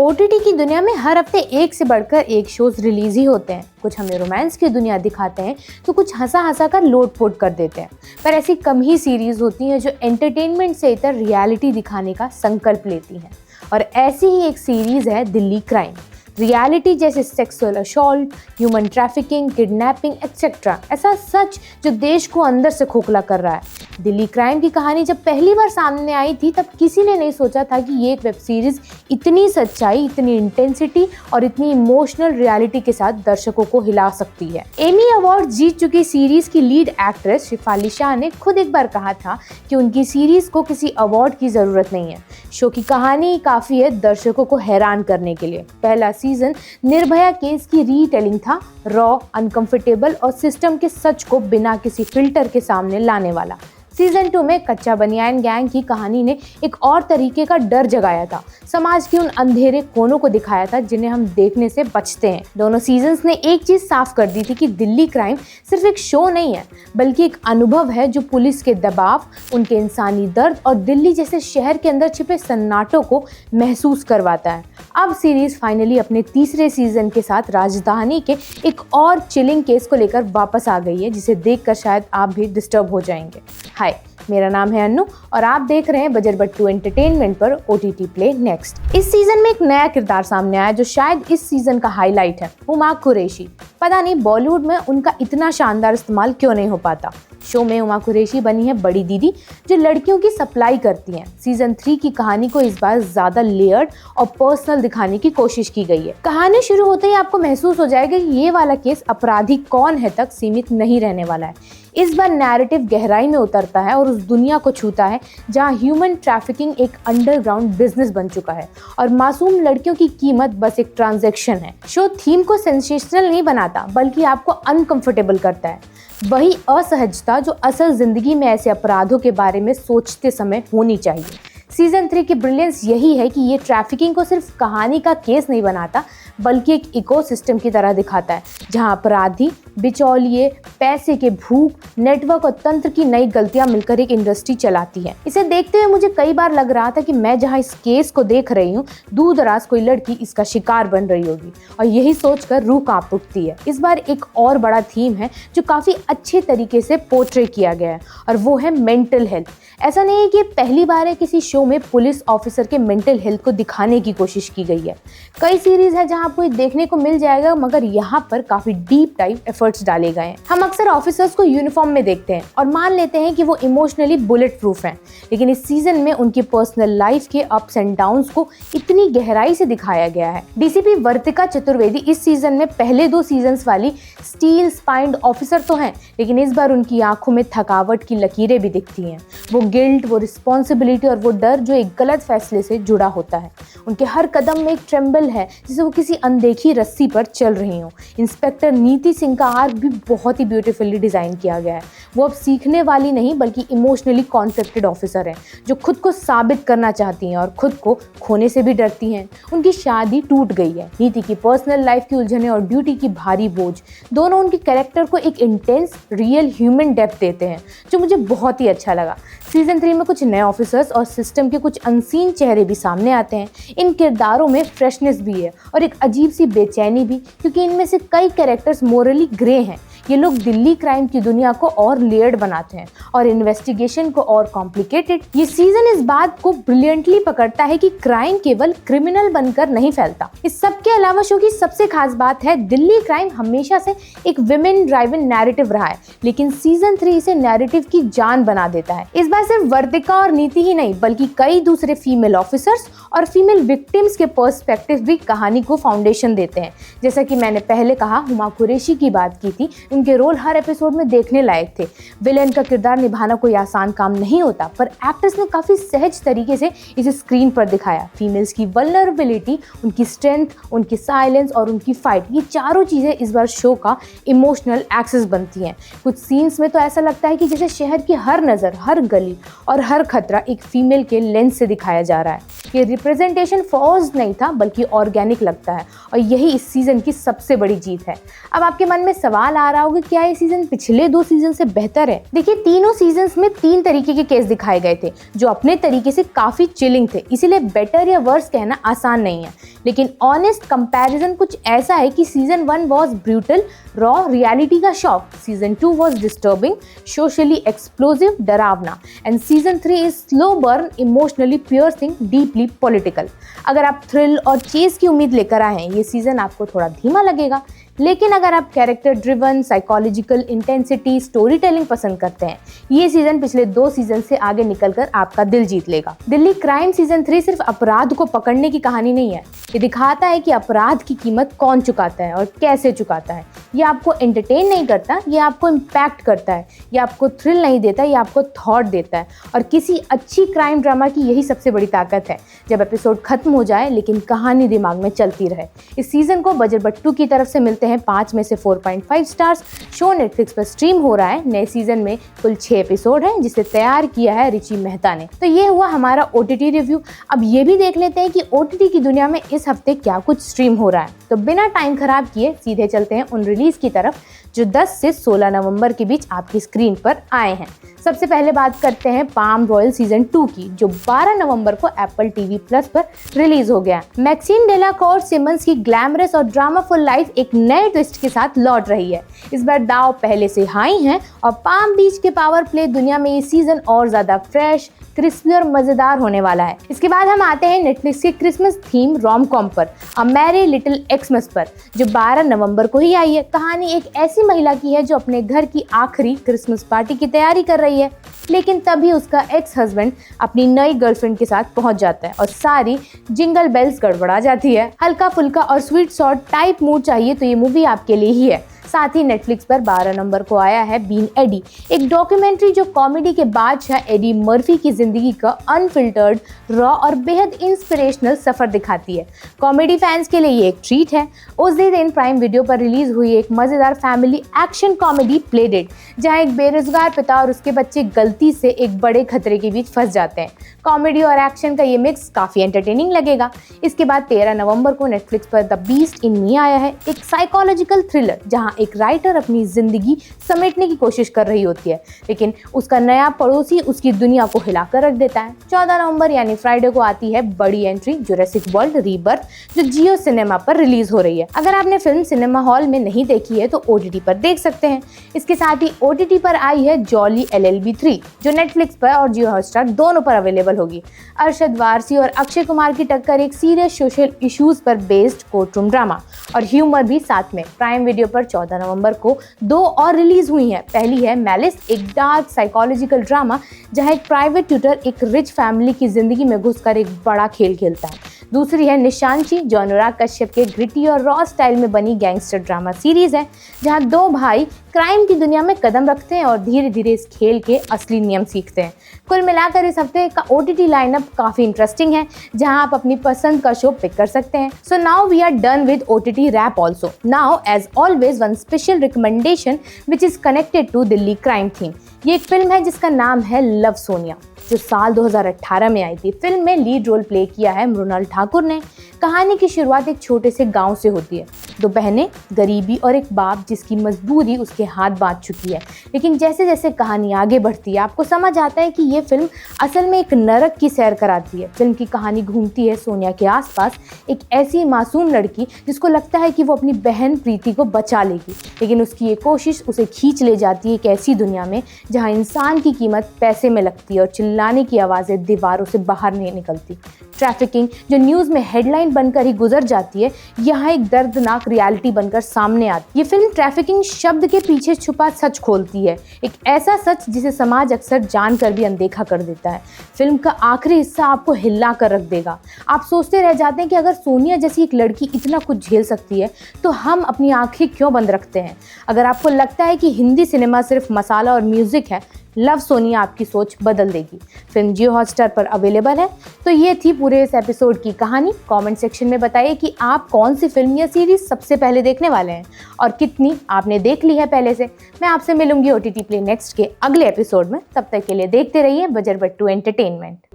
OTT की दुनिया में हर हफ्ते एक से बढ़कर एक शोज रिलीज ही होते हैं। कुछ हमें रोमांस की दुनिया दिखाते हैं तो कुछ हंसा हंसा कर लोट पोट कर देते हैं। पर ऐसी कम ही सीरीज होती हैं जो एंटरटेनमेंट से इतर रियलिटी दिखाने का संकल्प लेती हैं। और ऐसी ही एक सीरीज है दिल्ली क्राइम। रियलिटी जैसे sexual assault, human trafficking, kidnapping etcetera, ऐसा सच जो देश को अंदर से खोखला कर रहा है। दिल्ली क्राइम की कहानी जब पहली बार सामने आई थी तब किसी ने नहीं सोचा था कि ये एक वेब सीरीज इतनी सच्चाई, इतनी इंटेंसिटी और इतनी इमोशनल रियलिटी के साथ दर्शकों को हिला सकती है। एमी अवार्ड जीत चुकी सीरीज की लीड एक्ट्रेस शेफाली शाह ने खुद एक बार कहा था कि उनकी सीरीज को किसी अवार्ड की जरूरत नहीं है, शो की कहानी काफी है दर्शकों को हैरान करने के लिए। पहला सीजन निर्भया केस की रीटेलिंग था, रॉ, अनकंफर्टेबल और सिस्टम के सच को बिना किसी फिल्टर के सामने लाने वाला। सीजन 2 में कच्चा बनियान गैंग की कहानी ने एक और तरीके का डर जगाया था, समाज के उन अंधेरे कोनों को दिखाया था जिन्हें हम देखने से बचते हैं। दोनों सीजन्स ने एक चीज साफ कर दी थी कि दिल्ली क्राइम सिर्फ एक शो नहीं है बल्कि एक अनुभव है जो पुलिस के दबाव, उनके इंसानी दर्द और दिल्ली जैसे शहर के अंदर छिपे सन्नाटों को महसूस करवाता है। अब सीरीज फाइनली अपने तीसरे सीजन के साथ राजधानी के एक और चिलिंग केस को लेकर वापस आ गई है, जिसे देखकर शायद आप भी डिस्टर्ब हो जाएंगे। हाय, मेरा नाम है अन्नू और आप देख रहे हैं बजर बट्टू एंटरटेनमेंट पर ओटीटी प्ले नेक्स्ट। इस सीजन में एक नया किरदार सामने आया जो शायद इस सीजन का हाईलाइट है, हुमा कुरैशी। पता नहीं बॉलीवुड में उनका इतना शानदार इस्तेमाल क्यों नहीं हो पाता। शो में हुमा कुरैशी बनी है बड़ी दीदी जो लड़कियों की सप्लाई करती हैं। सीजन 3 की कहानी को इस बार ज्यादा लेयर्ड और पर्सनल दिखाने की कोशिश की गई है। कहानी शुरू होते ही आपको महसूस हो जाएगा कि ये वाला केस अपराधी कौन है तक सीमित नहीं रहने वाला है। इस बार नैरेटिव गहराई में उतरता है और उस दुनिया को छूता है जहां ह्यूमन ट्रैफिकिंग एक अंडरग्राउंड बिजनेस बन चुका है और मासूम लड़कियों की कीमत बस एक ट्रांजैक्शन है। शो थीम को सेंसेशनल नहीं बनाता बल्कि आपको अनकंफर्टेबल करता है, वही असहजता जो असल जिंदगी में ऐसे अपराधों के बारे में सोचते समय होनी चाहिए। सीजन 3 की ब्रिलियंस यही है कि ये ट्रैफिकिंग को सिर्फ कहानी का केस नहीं बनाता बल्कि एक इकोसिस्टम की तरह दिखाता है जहां अपराधी, बिचौलिए, पैसे के भूख, नेटवर्क और तंत्र की नई गलतियां मिलकर एक इंडस्ट्री चलाती है। इसे देखते हुए मुझे कई बार लग रहा था कि मैं जहां इस केस को देख रही हूँ दूर दराज कोई लड़की इसका शिकार बन रही होगी और यही सोचकर रूह कांप उठती है। इस बार एक और बड़ा थीम है जो काफी अच्छे तरीके से पोर्ट्रे किया गया है और वो है मेंटल हेल्थ। ऐसा नहीं है कि पहली बार है किसी शो में पुलिस ऑफिसर के मेंटल हेल्थ को दिखाने की कोशिश की गई है। कई सीरीज है जहां आपको देखने को मिल जाएगा मगर यहाँ पर काफी डीप टाइप एफर्ट्स डाले गए हैं। हम अक्सर ऑफिसर्स को यूनिफॉर्म में देखते हैं और मान लेते हैं कि वो इमोशनली बुलेट प्रूफ हैं, लेकिन इस सीजन में उनकी पर्सनल लाइफ के अप्स एंड डाउन्स को इतनी गहराई से दिखाया गया है। डीसीपी वर्तिका चतुर्वेदी इस सीजन में पहले 2 सीजन्स वाली स्टील स्पाइन्ड ऑफिसर तो हैं, लेकिन इस बार उनकी आंखों में थकावट की लकीरें भी दिखती हैं। वो गिल्ट, वो रिस्पॉन्सिबिलिटी और वो डर जो एक गलत फैसले से जुड़ा होता है। उनके हर कदम में एक ट्रेम्बल है जैसे वो किसी अनदेखी रस्सी पर चल रही हो। इंस्पेक्टर नीति सिंह का आर्क भी बहुत ही ब्यूटीफुली डिजाइन किया गया है। वो अब सीखने वाली नहीं बल्कि इमोशनली कॉन्फ्लिक्टेड ऑफिसर है जो खुद को साबित करना चाहती हैं और खुद को खोने से भी डरती हैं। उनकी शादी टूट गई है। नीति की पर्सनल लाइफ की उलझने और ड्यूटी की भारी बोझ दोनों उनके कैरेक्टर को एक इंटेंस रियल ह्यूमन डेप्थ देते हैं जो मुझे बहुत ही अच्छा लगा। सीजन 3 में कुछ नए ऑफिसर्स और सिस्टम के कुछ अनसीन चेहरे भी सामने आते हैं। इन किरदारों में फ्रेशनेस भी है और एक अजीब सी बेचैनी भी, क्योंकि इनमें से कई कैरेक्टर्स मोरली ग्रे हैं। ये लोग दिल्ली क्राइम की दुनिया को और लेयर्ड बनाते हैं और इन्वेस्टिगेशन को और कॉम्प्लिकेटेड। ये सीजन इस बात को ब्रिलियंटली पकड़ता है कि क्राइम केवल क्रिमिनल बनकर नहीं फैलता। इस सब के अलावा शो की सबसे खास बात है दिल्ली क्राइम हमेशा से एक विमेन ड्राइवन नैरेटिव रहा है, लेकिन सीजन 3 इसे नैरेटिव की जान बना देता है। इस बार सिर्फ वर्तिका और नीति ही नहीं बल्कि कई दूसरे फीमेल ऑफिसर्स और फीमेल विक्टिम्स के पर्सपेक्टिव भी कहानी को फाउंडेशन देते हैं। जैसा कि मैंने पहले कहा, हुमा कुरैशी की बात की थी, उनके रोल हर एपिसोड में देखने लायक थे। विलेन का किरदार निभाना कोई आसान काम नहीं होता, पर एक्टर्स ने काफी सहज तरीके से इसे स्क्रीन पर दिखाया। फीमेल्स की वल्नरेबिलिटी, उनकी स्ट्रेंथ, उनकी साइलेंस और उनकी फाइट, ये चारों चीजें इस बार शो का इमोशनल एक्सेस बनती हैं। कुछ सीन्स में तो ऐसा लगता है कि जैसे शहर की हर नजर, हर गली और हर खतरा एक फीमेल के लेंस से दिखाया जा रहा है। ये रिप्रेजेंटेशन फोर्स्ड नहीं था बल्कि ऑर्गेनिक लगता है और यही इस सीजन की सबसे बड़ी जीत है। अब आपके मन में सवाल आ रहा होगा, क्या ये सीजन पिछले 2 सीजन से बेहतर है? देखिए, तीनों सीजन्स में 3 तरीके के केस दिखाए गए थे जो अपने तरीके से काफी चिलिंग थे, इसीलिए बेटर या वर्स कहना आसान नहीं है। लेकिन ऑनेस्ट कंपैरिजन कुछ ऐसा है कि season 1 was brutal, raw, reality का shock, season 2 was disturbing, socially explosive, डरावना, and season 3 is slow burn, emotionally piercing, deeply political. अगर आप थ्रिल और चेस की उम्मीद लेकर आए हैं, ये सीजन आपको थोड़ा धीमा लगेगा, लेकिन अगर आप character driven, psychological intensity, story telling पसंद करते हैं, ये सीजन पिछले 2 सीजन से आगे निकलकर आपका दिल जीत लेगा। दिल्ली क्राइम सीजन 3 सिर्फ अपराध को पकड़ने की कहानी नहीं है, ये दिखाता है कि अपराध की कीमत कौन चुकाता है और कैसे चुकाता है। ये आपको एंटरटेन नहीं करता, ये आपको इम्पैक्ट करता है, ये आपको थ्रिल नहीं देता, ये आपको थॉट देता है। और किसी अच्छी क्राइम ड्रामा की यही सबसे बड़ी ताकत है, जब एपिसोड खत्म हो जाए लेकिन कहानी दिमाग में चलती रहे। इस सीजन को बजर बट्टू की तरफ से मिलते हैं 5 में से 4.5 स्टार्स। शो नेटफ्लिक्स पर स्ट्रीम हो रहा है। नए सीजन में कुल 6 एपिसोड हैं, जिसे तैयार किया है रिची मेहता ने। तो ये हुआ हमारा OTT रिव्यू। अब ये भी देख लेते हैं कि OTT की दुनिया में इस हफ्ते क्या कुछ स्ट्रीम हो रहा है। तो बिना टाइम खराब किए सीधे चलते हैं उन रिलीज की तरफ जो 10 से 16 नवंबर के बीच आपकी स्क्रीन पर आए हैं। सबसे पहले बात करते हैं पाम रॉयल सीजन 2 की, जो 12 नवंबर को एप्पल TV प्लस पर रिलीज हो गया। मैक्सिन डेलाकॉर सिमंस की ग्लैमरस और ड्रामाफुल लाइफ एक नए ट्विस्ट के साथ लौट रही है। इस बार दाव पहले से हाई हैं और पाम बीच के पावर प्ले दुनिया में ये सीजन और ज्यादा फ्रेश, क्रिस्पी और मजेदार होने वाला है। इसके बाद हम आते हैं नेटफ्लिक्स के क्रिसमस थीम रोम कॉम पर, अ मैरी लिटिल एक्समस पर, जो 12 नवंबर को ही आई है। कहानी एक ऐसी महिला की है जो अपने घर की आखिरी क्रिसमस पार्टी की तैयारी कर रही है, लेकिन तभी उसका एक्स हस्बैंड अपनी नई गर्लफ्रेंड के साथ पहुंच जाता है और सारी जिंगल बेल्स गड़बड़ा जाती है। हल्का फुल्का और स्वीट सॉर्ट टाइप मूड चाहिए तो ये मूवी आपके लिए ही है। साथ ही नेटफ्लिक्स पर 12 नवंबर को आया है बीइंग एडी, एक डॉक्यूमेंट्री जो कॉमेडी के बादशाह एडी मर्फी की जिंदगी का अनफिल्टर्ड, रॉ और बेहद इंस्पिरेशनल सफर दिखाती है। कॉमेडी फैंस के लिए ये एक ट्रीट है। उस दिन प्राइम वीडियो पर रिलीज हुई एक मजेदार family action comedy playdate, जहाँ एक बेरोजगार पिता और उसके बच्चे गलती से एक बड़े खतरे के बीच फंस जाते हैं। कॉमेडी और एक्शन का ये मिक्स काफी एंटरटेनिंग लगेगा। इसके बाद 13 नवंबर को नेटफ्लिक्स पर द बीस्ट इन मी आया है, एक साइकोलॉजिकल थ्रिलर जहाँ एक राइटर अपनी जिंदगी समेटने की कोशिश कर रही होती है, लेकिन उसका नया पड़ोसी उसकी दुनिया को हिलाकर रख देता है। 14 नवंबर यानी फ्राइडे को आती है बड़ी एंट्री जुरासिक वर्ल्ड रीबर्थ, जो जियो सिनेमा पर रिलीज हो रही है। अगर आपने फिल्म सिनेमा हॉल में नहीं देखी है तो OTT पर देख सकते हैं। इसके साथ ही OTT पर आई है जॉली LLB 3, जो नेटफ्लिक्स पर और जियो हॉटस्टार दोनों पर अवेलेबल होगी। अरशद वारसी और अक्षय कुमार की टक्कर, एक सीरियस सोशल इश्यूज पर बेस्ड कोर्टरूम ड्रामा और ह्यूमर भी साथ में। प्राइम वीडियो पर 14 नवंबर को 2 और रिलीज हुई हैं। पहली है मैलिस, एक डार्क साइकोलॉजिकल ड्रामा जहां एक प्राइवेट ट्यूटर एक रिच फैमिली की जिंदगी में घुसकर एक बड़ा खेल खेलता है। दूसरी है निशांची, जो अनुराग कश्यप के ग्रिटी और रॉ स्टाइल में बनी गैंगस्टर ड्रामा सीरीज है, जहां 2 भाई क्राइम की दुनिया में कदम रखते हैं और धीरे धीरे इस खेल के असली नियम सीखते हैं। कुल मिलाकर इस हफ्ते का OTT लाइनअप काफी इंटरेस्टिंग है, जहां आप अपनी पसंद का शो पिक कर सकते हैं। So now we are done with OTT wrap also. Now as always one special recommendation which is connected to Delhi crime theme. ये एक फिल्म है जिसका नाम है लव सोनिया, जो साल 2018 में आई थी। फिल्म में लीड रोल प्ले किया है मृणाल ठाकुर ने। कहानी की शुरुआत एक छोटे से गांव से होती है। 2 बहनें, गरीबी और एक बाप जिसकी मजबूरी उसके हाथ बांध चुकी है। लेकिन जैसे जैसे कहानी आगे बढ़ती है, आपको समझ आता है कि ये फिल्म असल में एक नरक की सैर कराती है। फिल्म की कहानी घूमती है सोनिया के आसपास, एक ऐसी मासूम लड़की जिसको लगता है कि वो अपनी बहन प्रीति को बचा लेगी, लेकिन उसकी ये कोशिश उसे खींच ले जाती है एक ऐसी दुनिया में जहाँ इंसान की कीमत पैसे में लगती है और चिल्लाने की आवाज़ें दीवारों से बाहर नहीं निकलती। ट्रैफिकिंग, जो न्यूज़ में हेडलाइन बनकर ही गुजर जाती है, यहाँ एक दर्दनाक रियलिटी बनकर सामने आती है। ये फिल्म ट्रैफिकिंग शब्द के पीछे छुपा सच खोलती है, एक ऐसा सच जिसे समाज अक्सर जानकर भी अनदेखा कर देता है। फिल्म का आखिरी हिस्सा आपको हिला कर रख देगा। आप सोचते रह जाते हैं कि अगर सोनिया जैसी एक लड़की इतना कुछ झेल सकती है तो हम अपनी आंखें क्यों बंद रखते हैं। अगर आपको लगता है कि हिंदी सिनेमा सिर्फ मसाला और म्यूजिक है, लव सोनिया आपकी सोच बदल देगी। फिल्म जियो हॉटस्टार पर अवेलेबल है। तो ये थी पूरे इस एपिसोड की कहानी। कमेंट सेक्शन में बताइए कि आप कौन सी फिल्म या सीरीज सबसे पहले देखने वाले हैं और कितनी आपने देख ली है पहले से। मैं आपसे मिलूंगी OTT प्ले नेक्स्ट के अगले एपिसोड में। तब तक के लिए देखते रहिए बजर बट्टू एंटरटेनमेंट।